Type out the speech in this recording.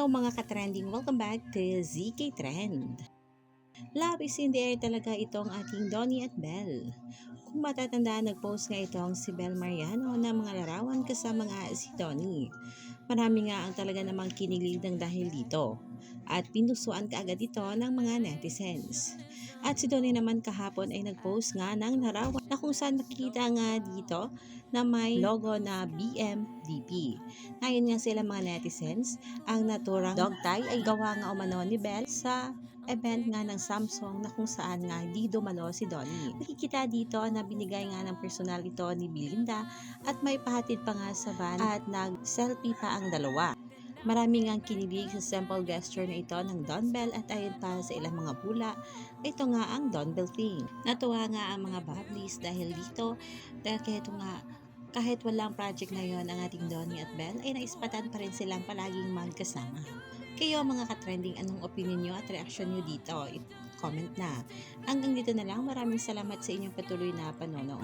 Mga katrending, welcome back to ZK Trend. Love is in the air talaga itong ating Donnie at Belle. Kung matatandaan, nag-post nga itong si Belle Mariano ng mga larawan kasama nga si Donnie. Marami nga ang talaga namang kinilig ng dahil dito at pinusuan kaagad ito ng mga netizens. At si Donnie naman kahapon ay nag-post nga ng larawan na kung saan makikita nga dito na may logo na BMDP. Ngayon nga sila mga netizens, ang naturang dog tie ay gawa nga umano ni Belle sa event nga ng Samsung na kung saan nga di dumalo si Donnie. Nakikita dito na binigay nga ng personal ito ni Belinda at may pahatid pa nga sa van at nag-selfie pa ang dalawa. Marami ngang kinilig sa simple gesture na ito ng Don Bell at ayon pa sa ilang mga bula, ito nga ang Don Bell thing. Natuwa nga ang mga Babblies dahil dito, dahil kahit walang project ngayon ang ating Donnie at Belle ay naispatan pa rin silang palaging magkasama. Kayo mga katrending, anong opinion nyo at reaction nyo dito? I-comment na. Hanggang dito na lang, maraming salamat sa inyong patuloy na panonood.